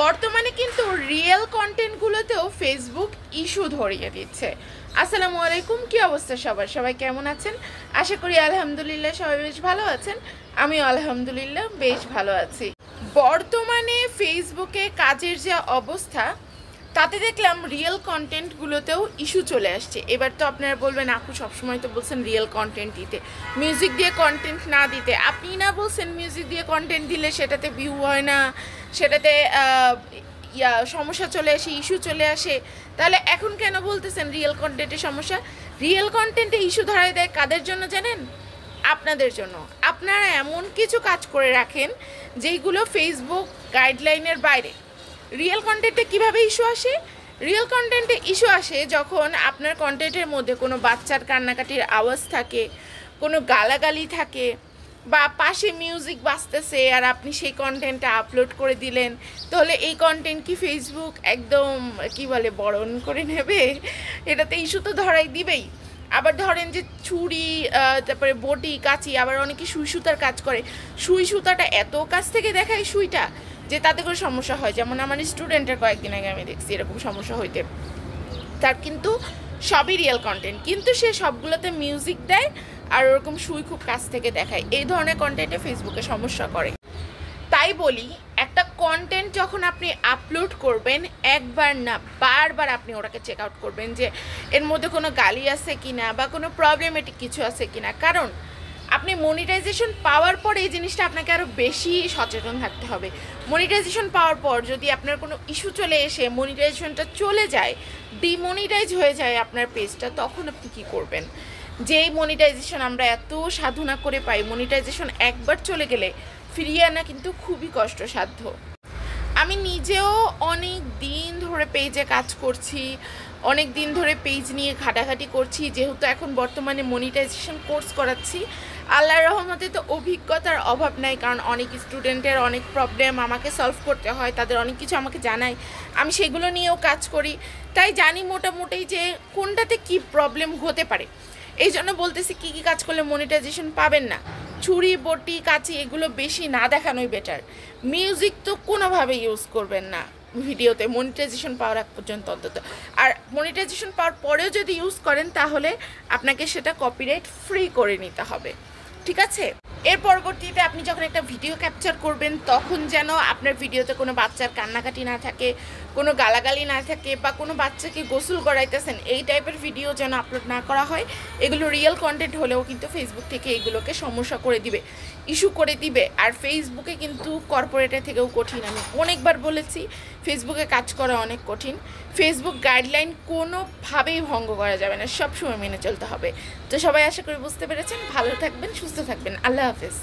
বর্তমানে কিন্তু real কন্টেন্টগুলোতেও Facebook issue ধরিয়ে দিচ্ছে। আসসালামু আলাইকুম, কি অবস্থা সবার? সবাই কেমন আছেন? আশা করি আলহামদুলিল্লাহ সবাই বেশ ভালো আছেন। আমিও আলহামদুলিল্লাহ বেশ ভালো আছি। বর্তমানে ফেসবুকে কাজের যে অবস্থা, তাতে দেখলাম রিয়েল কন্টেন্টগুলোতেও ইস্যু চলে আসছে। এবার তো আপনারা বলবেন, আপু সবসময় তো বলছেন রিয়েল কন্টেন্ট দিতে, মিউজিক দিয়ে কন্টেন্ট না দিতে। আপনি না বলছেন মিউজিক দিয়ে কন্টেন্ট দিলে সেটাতে ভিউ হয় না, সেটাতে সমস্যা চলে আসে, ইস্যু চলে আসে। তাহলে এখন কেন বলতেছেন রিয়েল কন্টেন্টের সমস্যা? রিয়েল কন্টেন্টে ইস্যু ধরায় দেয় কাদের জন্য জানেন? আপনাদের জন্য। আপনারা এমন কিছু কাজ করে রাখেন যেইগুলো ফেসবুক গাইডলাইনের বাইরে। রিয়েল কন্টেন্টে কীভাবে ইস্যু আসে? রিয়েল কন্টেন্টে ইস্যু আসে যখন আপনার কন্টেন্টের মধ্যে কোনো বাচ্চার কান্নাকাটির আওয়াজ থাকে, কোনো গালাগালি থাকে, বা পাশে মিউজিক বাজতেছে আর আপনি সেই কন্টেন্টটা আপলোড করে দিলেন। তাহলে এই কন্টেন্ট কি ফেসবুক একদম কি বলে বরণ করে নেবে? এটাতে ইস্যু তো ধরাই দিবেই। আবার ধরেন যে ছুরি, তারপরে বটি, কাঁচি, আবার অনেকে সুই সুতার কাজ করে। সুই সুতাটা এত কাছ থেকে দেখায় সুইটা যে তাতে করে সমস্যা হয়। যেমন আমার স্টুডেন্টের কয়েকদিন আগে আমি দেখছি এরকম সমস্যা হইতে। তার কিন্তু সবই রিয়েল কন্টেন্ট, কিন্তু সে সবগুলোতে মিউজিক দেয় আর ওরকম সুই খুব কাছ থেকে দেখায়। এই ধরনের কন্টেন্টে ফেসবুকে সমস্যা করে। তাই বলি, একটা কন্টেন্ট যখন আপনি আপলোড করবেন, একবার না বারবার আপনি ওটাকে চেক আউট করবেন যে এর মধ্যে কোনো গালি আছে কিনা বা কোনো প্রবলেমেটিক কিছু আছে কিনা। কারণ আপনি মনিটাইজেশন পাওয়ার পর এই জিনিসটা আপনাকে আরও বেশি সচেতন থাকতে হবে। মনিটাইজেশন পাওয়ার পর যদি আপনার কোনো ইস্যু চলে এসে মনিটাইজেশনটা চলে যায়, ডিমনিটাইজ হয়ে যায় আপনার পেজটা, তখন আপনি কী করবেন? যেই মনিটাইজেশন আমরা এত সাধনা করে পাই, মনিটাইজেশন একবার চলে গেলে ফিরিয়ে আনা কিন্তু খুবই কষ্টসাধ্য। আমি নিজেও অনেক দিন ধরে পেজে কাজ করছি, অনেক দিন ধরে পেজ নিয়ে ঘাটাঘাটি করছি। যেহেতু এখন বর্তমানে মনিটাইজেশন কোর্স করাচ্ছি, আল্লাহর রহমতে তো অভিজ্ঞতার অভাব নাই। কারণ অনেক স্টুডেন্টের অনেক প্রবলেম আমাকে সলভ করতে হয়, তাদের অনেক কিছু আমাকে জানায়, আমি সেগুলো নিয়েও কাজ করি। তাই জানি মোটামুটি যে কোনটাতে কি প্রবলেম হতে পারে। এই জন্য বলতেছি কী কী কাজ করলে মনিটাইজেশন পাবেন না। ছুরি, বটি, কাঁচি এগুলো বেশি না দেখানোই বেটার। মিউজিক তো কোনোভাবে ইউজ করবেন না ভিডিওতে মনিটাইজেশন পাওয়ার আগ পর্যন্ত অন্তত। আর মনিটাইজেশন পাওয়ার পরেও যদি ইউজ করেন তাহলে আপনাকে সেটা কপিরাইট ফ্রি করে নিতে হবে, ঠিক আছে? এর পরবর্তীতে আপনি যখন একটা ভিডিও ক্যাপচার করবেন, তখন যেন আপনার ভিডিওতে কোনো বাচ্চার কান্নাকাটি না থাকে, কোনো গালাগালি না থাকে, বা কোনো বাচ্চাকে গোসল করাইতেছেন এই টাইপের ভিডিও যেন আপলোড না করা হয়। এগুলো রিয়েল কন্টেন্ট হলেও কিন্তু ফেসবুক থেকে এগুলোকে সমস্যা করে দিবে, ইস্যু করে দিবে। আর ফেসবুকে কিন্তু কর্পোরেটের থেকেও কঠিন। আমি অনেকবার বলেছি, ফেসবুকে কাজ করা অনেক কঠিন। ফেসবুক গাইডলাইন কোনোভাবেই ভঙ্গ করা যাবে না, সবসময় মেনে চলতে হবে। তো সবাই আশা করি বুঝতে পেরেছেন। ভালো থাকবেন, সুস্থ থাকবেন। আল্লাহ হাফেজ।